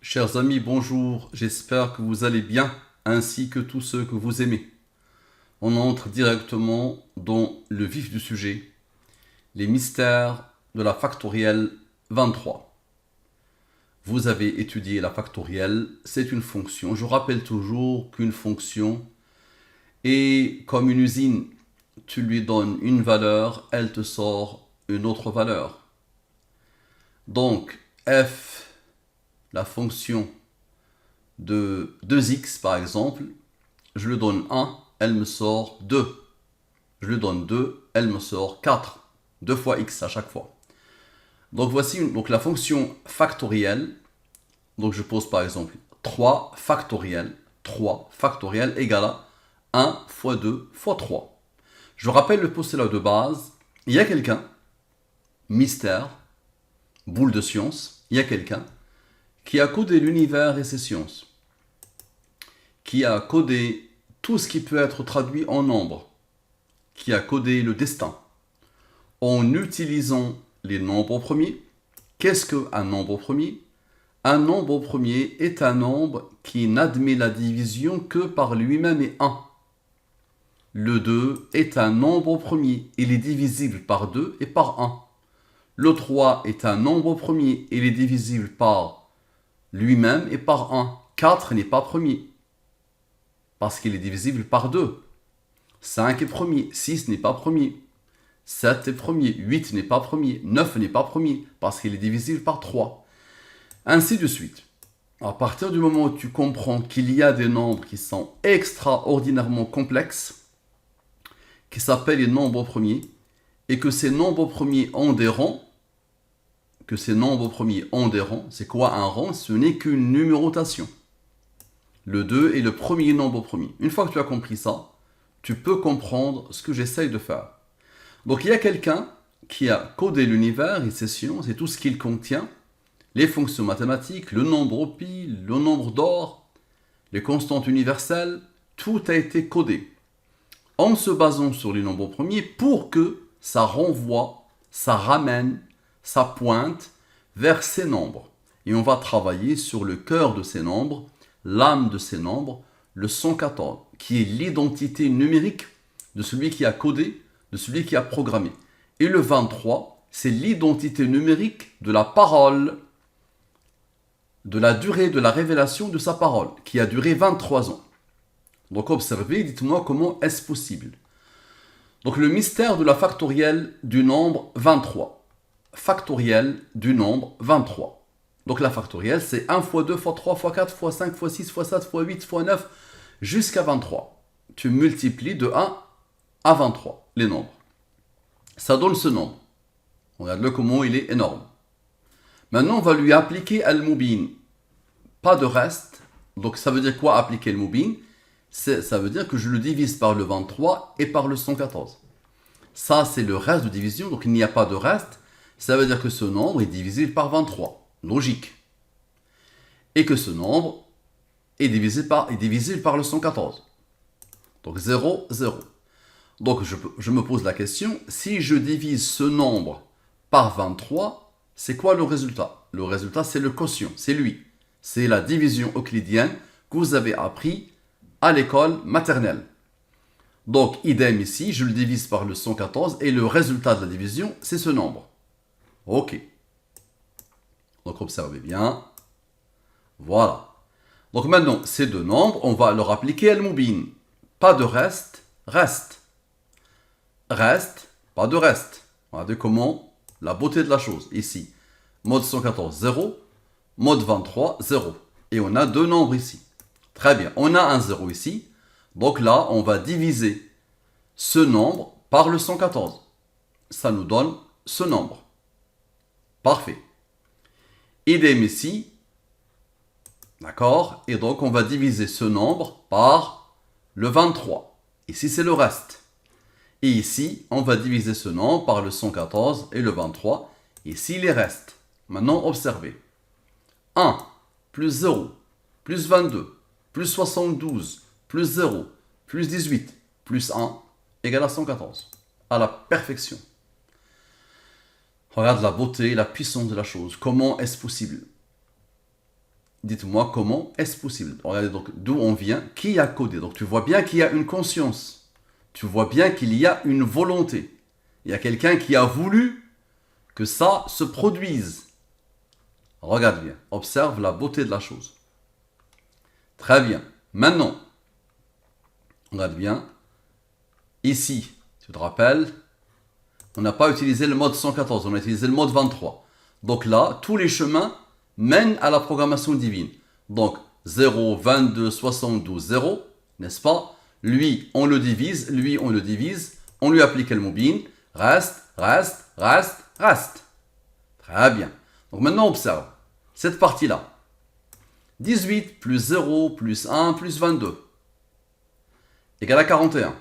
Chers amis, bonjour, j'espère que vous allez bien, ainsi que tous ceux que vous aimez. On entre directement dans le vif du sujet, les mystères de la factorielle 23. Vous avez étudié la factorielle, c'est une fonction. Je rappelle toujours qu'une fonction est comme une usine. Tu lui donnes une valeur, elle te sort une autre valeur. Donc, f, la fonction de 2x par exemple, je lui donne 1, elle me sort 2. Je lui donne 2, elle me sort 4. 2 fois x à chaque fois. Donc voici donc la fonction factorielle. Donc je pose par exemple 3 factoriel. 3 factoriel égale à 1 fois 2 fois 3. Je rappelle le postulat de base. Il y a quelqu'un, mystère, boule de science, il y a quelqu'un qui a codé l'univers et ses sciences, qui a codé tout ce qui peut être traduit en nombre, qui a codé le destin, en utilisant les nombres premiers. Qu'est-ce qu'un nombre premier? Un nombre premier est un nombre qui n'admet la division que par lui-même et 1. Le 2 est un nombre premier, il est divisible par 2 et par 1. Le 3 est un nombre premier, il est divisible par lui-même et par 1. 4 n'est pas premier, parce qu'il est divisible par 2. 5 est premier, 6 n'est pas premier. 7 est premier, 8 n'est pas premier, 9 n'est pas premier, parce qu'il est divisible par 3. Ainsi de suite. À partir du moment où tu comprends qu'il y a des nombres qui sont extraordinairement complexes, qui s'appellent les nombres premiers, et que ces nombres premiers ont des rangs, c'est quoi un rang? Ce n'est qu'une numérotation. Le 2 est le premier nombre premier. Une fois que tu as compris ça, tu peux comprendre ce que j'essaye de faire. Donc il y a quelqu'un qui a codé l'univers et ses sciences et tout ce qu'il contient, les fonctions mathématiques, le nombre pi, le nombre d'or, les constantes universelles, tout a été codé en se basant sur les nombres premiers pour que ça renvoie, ça ramène, ça pointe vers ces nombres. Et on va travailler sur le cœur de ces nombres, l'âme de ces nombres, le 114, qui est l'identité numérique de celui qui a codé, de celui qui a programmé. Et le 23, c'est l'identité numérique de la parole, de la durée de la révélation de sa parole, qui a duré 23 ans. Donc observez, dites-moi comment est-ce possible. Donc le mystère de la factorielle du nombre 23. Factorielle du nombre 23. Donc la factorielle, c'est 1 fois 2 fois 3 fois 4 fois 5 fois 6 fois 7 fois 8 fois 9 jusqu'à 23. Tu multiplies de 1 à 23 les nombres. Ça donne ce nombre. Regarde-le comment il est énorme. Maintenant, on va lui appliquer al-mubin. Pas de reste. Donc ça veut dire quoi appliquer al-mubin? Ça veut dire que je le divise par le 23 et par le 114. Ça, c'est le reste de division, donc il n'y a pas de reste. Ça veut dire que ce nombre est divisible par 23. Logique. Et que ce nombre est divisible par le 114. Donc 0, 0. Donc je me pose la question, si je divise ce nombre par 23, c'est quoi le résultat? Le résultat, c'est le quotient, c'est lui. C'est la division euclidienne que vous avez appris à l'école maternelle. Donc, idem ici, je le divise par le 114 et le résultat de la division, c'est ce nombre. Ok. Donc, observez bien. Voilà. Donc maintenant, ces deux nombres, on va leur appliquer al-mubin. Pas de reste, reste. Reste, pas de reste. Regardez comment la beauté de la chose. Ici, mode 114, 0. Mode 23, 0. Et on a deux nombres ici. Très bien, on a un 0 ici. Donc là, on va diviser ce nombre par le 114. Ça nous donne ce nombre. Parfait. Idem ici. D'accord? Et donc, on va diviser ce nombre par le 23. Ici, c'est le reste. Et ici, on va diviser ce nombre par le 114 et le 23. Ici, les restes. Maintenant, observez. 1 plus 0 plus 22 plus 72 plus 0 plus 18 plus 1 égale à 114. À la perfection. Regarde la beauté et la puissance de la chose. Comment est-ce possible? dites-moi comment est-ce possible. Regardez donc d'où on vient, qui a codé. Donc tu vois bien qu'il y a une conscience. Tu vois bien qu'il y a une volonté. Il y a quelqu'un qui a voulu que ça se produise. Regarde bien, observe la beauté de la chose. Très bien. Maintenant, regarde bien. Ici, tu te rappelles, on n'a pas utilisé le mode 114, on a utilisé le mode 23. Donc là, tous les chemins mènent à la programmation divine. Donc 0, 22, 72, 0, n'est-ce pas? Lui, on le divise, on lui applique le mobile, reste. Très bien. Donc maintenant, observe cette partie-là. 18 plus 0 plus 1 plus 22 égale à 41.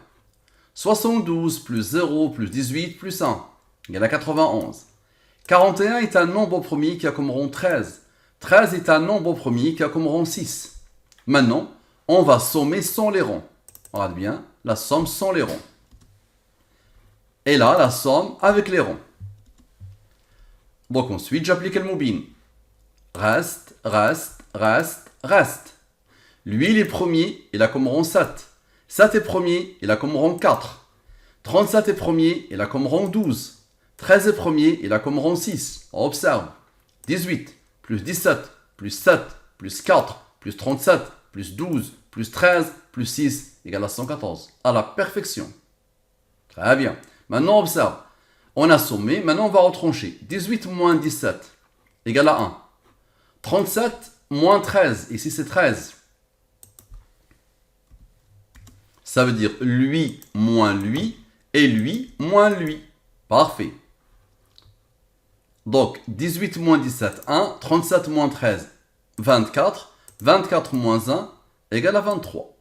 72 plus 0 plus 18 plus 1 égale à 91. 41 est un nombre premier qui a comme rang 13. 13 est un nombre premier qui a comme rang 6. Maintenant, on va sommer sans les rangs. Regarde bien, la somme sans les rangs. Et là, la somme avec les rangs. Donc ensuite, j'applique le mobile. Reste. Lui, il est premier, il a comme rang 7. 7 est premier, il a comme rang 4. 37 est premier, il a comme rang 12. 13 est premier, il a comme rang 6. On observe. 18 plus 17 plus 7 plus 4 plus 37 plus 12 plus 13 plus 6 égale à 114. À la perfection. Très bien. Maintenant, observe. On a sommé, maintenant on va retrancher. 18 moins 17 égale à 1. 37 moins 13, ici c'est 13. Ça veut dire lui moins lui et lui moins lui. Parfait. Donc 18 moins 17, 1. 37 moins 13, 24. 24 moins 1 égale à 23.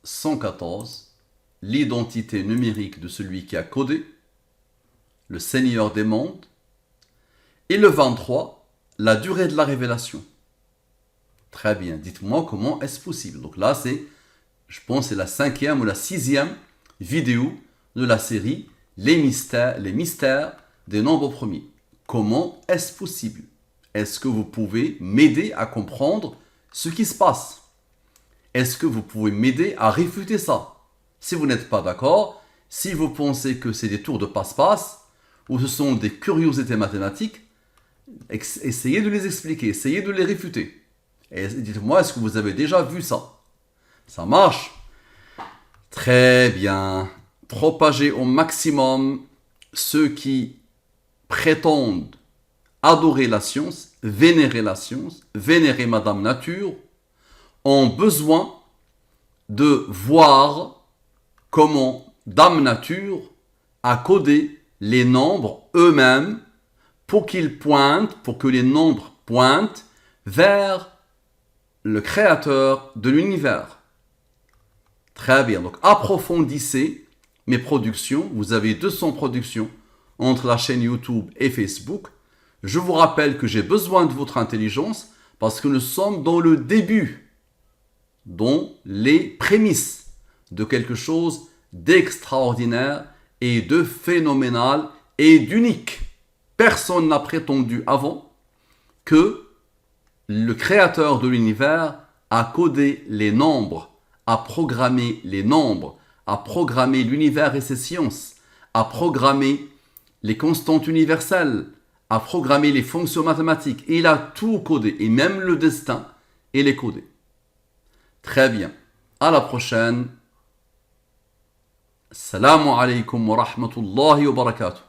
114, l'identité numérique de celui qui a codé, le Seigneur des mondes. Et le 23, la durée de la révélation. Très bien, dites-moi comment est-ce possible. Donc là, je pense, c'est la 5e ou la 6e vidéo de la série les mystères des nombres premiers. Comment est-ce possible? Est-ce que vous pouvez m'aider à comprendre ce qui se passe? Est-ce que vous pouvez m'aider à réfuter ça? Si vous n'êtes pas d'accord, si vous pensez que c'est des tours de passe-passe, ou ce sont des curiosités mathématiques, essayez de les expliquer, essayez de les réfuter. Et dites-moi, est-ce que vous avez déjà vu ça? Ça marche? Très bien. Propagez au maximum ceux qui prétendent adorer la science, vénérer Madame Nature, ont besoin de voir comment Dame Nature a codé les nombres eux-mêmes pour que les nombres pointent vers le créateur de l'univers. Très bien, donc approfondissez mes productions. Vous avez 200 productions entre la chaîne YouTube et Facebook. Je vous rappelle que j'ai besoin de votre intelligence parce que nous sommes dans le début, dans les prémices de quelque chose d'extraordinaire et de phénoménal et d'unique. Personne n'a prétendu avant que le créateur de l'univers a codé les nombres, a programmé les nombres, a programmé l'univers et ses sciences, a programmé les constantes universelles, a programmé les fonctions mathématiques. Et il a tout codé, et même le destin, il est codé. Très bien. À la prochaine. Assalamu alaikum wa rahmatullahi wa barakatuh.